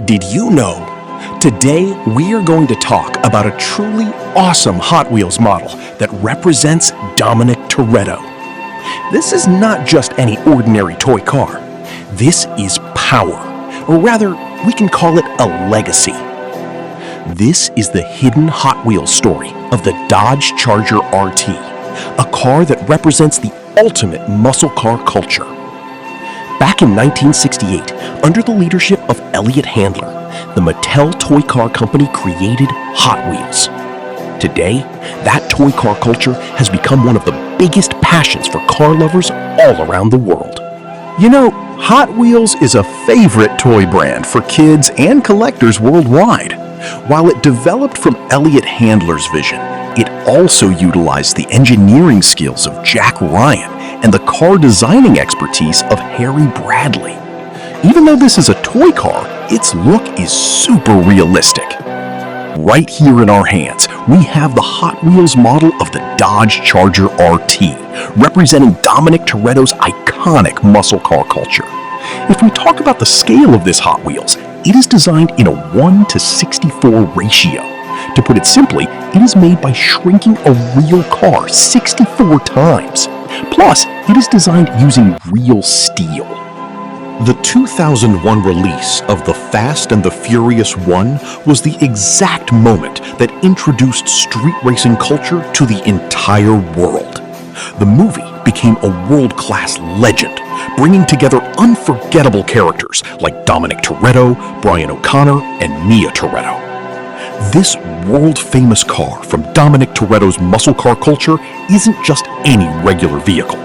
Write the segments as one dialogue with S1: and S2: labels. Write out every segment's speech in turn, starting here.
S1: Did you know? Today, we are going to talk about a truly awesome Hot Wheels model that represents Dominic Toretto. This is not just any ordinary toy car. This is power, or rather, we can call it a legacy. This is the hidden Hot Wheels story of the Dodge Charger RT, a car that represents the ultimate muscle car culture. Back in 1968, under the leadership of Elliott Handler, the Mattel toy car company created Hot Wheels. Today, that toy car culture has become one of the biggest passions for car lovers all around the world.
S2: You know, Hot Wheels is a favorite toy brand for kids and collectors worldwide. While it developed from Elliott Handler's vision, it also utilized the engineering skills of Jack Ryan and the car designing expertise of Harry Bradley. Even though this is a toy car, its look is super realistic. Right here in our hands, we have the Hot Wheels model of the Dodge Charger RT, representing Dominic Toretto's iconic muscle car culture. If we talk about the scale of this Hot Wheels, it is designed in a 1:64 ratio. To put it simply, it is made by shrinking a real car 64 times. Plus, it is designed using real steel.
S3: The 2001 release of The Fast and the Furious 1 was the exact moment that introduced street racing culture to the entire world. The movie became a world-class legend, bringing together unforgettable characters like Dominic Toretto, Brian O'Connor, and Mia Toretto. This world-famous car from Dominic Toretto's muscle car culture isn't just any regular vehicle.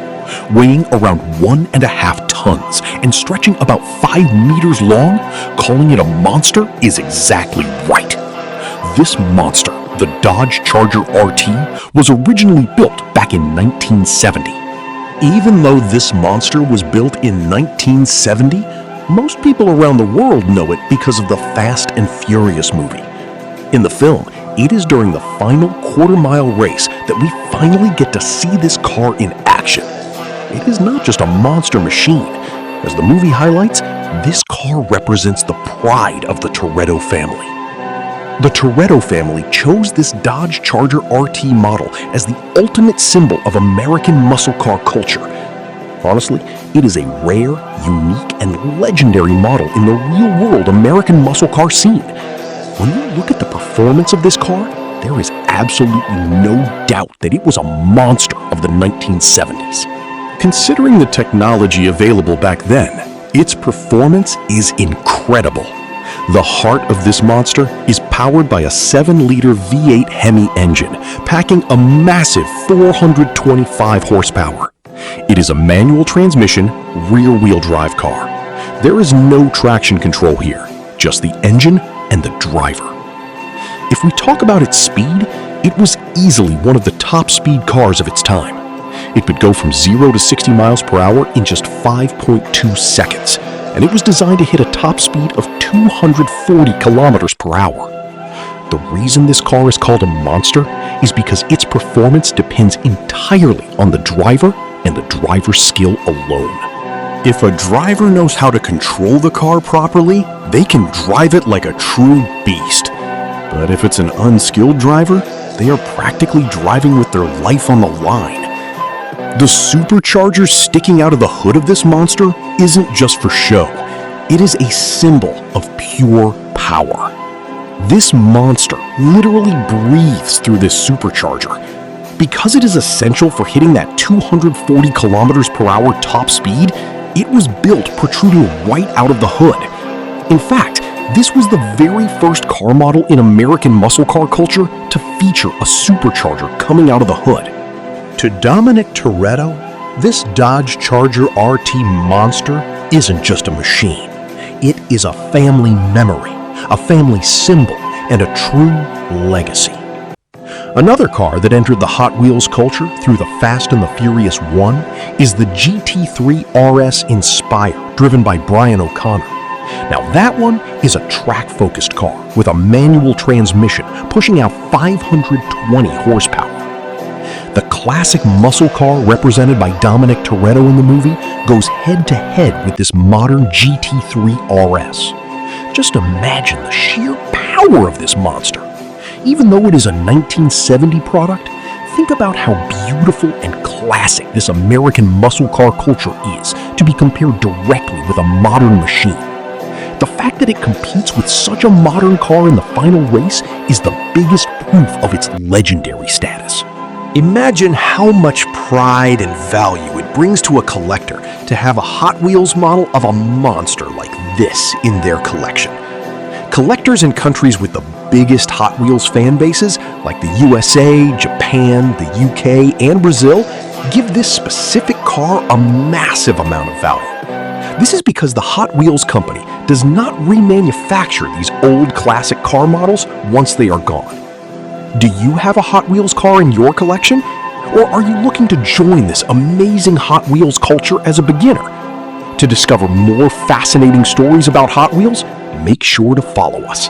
S3: Weighing around 1.5 tons and stretching about 5 meters long, calling it a monster is exactly right. This monster, the Dodge Charger RT, was originally built back in 1970. Even though this monster was built in 1970, most people around the world know it because of the Fast and Furious movie. In the film, it is during the final quarter-mile race that we finally get to see this car in action. It is not just a monster machine. As the movie highlights, this car represents the pride of the Toretto family. The Toretto family chose this Dodge Charger RT model as the ultimate symbol of American muscle car culture. Honestly, it is a rare, unique, and legendary model in the real-world American muscle car scene. When you look at the performance of this car, there is absolutely no doubt that it was a monster of the 1970s. Considering the technology available back then, its performance is incredible. The heart of this monster is powered by a 7-liter V8 Hemi engine, packing a massive 425 horsepower. It is a manual transmission, rear-wheel drive car. There is no traction control here, just the engine and the driver. If we talk about its speed, it was easily one of the top speed cars of its time. It could go from 0 to 60 miles per hour in just 5.2 seconds, and it was designed to hit a top speed of 240 kilometers per hour. The reason this car is called a monster is because its performance depends entirely on the driver and the driver's skill alone. If a driver knows how to control the car properly, they can drive it like a true beast. But if it's an unskilled driver, they are practically driving with their life on the line. The supercharger sticking out of the hood of this monster isn't just for show. It is a symbol of pure power. This monster literally breathes through this supercharger. Because it is essential for hitting that 240 kilometers per hour top speed, it was built protruding right out of the hood. In fact, this was the very first car model in American muscle car culture to feature a supercharger coming out of the hood. To Dominic Toretto, this Dodge Charger RT monster isn't just a machine. It is a family memory, a family symbol, and a true legacy. Another car that entered the Hot Wheels culture through the Fast and the Furious 1 is the GT3 RS Inspire, driven by Brian O'Connor. Now that one is a track-focused car with a manual transmission pushing out 520 horsepower. The classic muscle car represented by Dominic Toretto in the movie goes head-to-head with this modern GT3 RS.
S1: Just imagine the sheer power of this monster. Even though it is a 1970 product, think about how beautiful and classic this American muscle car culture is to be compared directly with a modern machine. The fact that it competes with such a modern car in the final race is the biggest proof of its legendary status.
S2: Imagine how much pride and value it brings to a collector to have a Hot Wheels model of a monster like this in their collection. Collectors in countries with the biggest Hot Wheels fan bases, like the USA, Japan, the UK, and Brazil, give this specific car a massive amount of value. This is because the Hot Wheels company does not remanufacture these old classic car models once they are gone. Do you have a Hot Wheels car in your collection? Or are you looking to join this amazing Hot Wheels culture as a beginner? To discover more fascinating stories about Hot Wheels, make sure to follow us.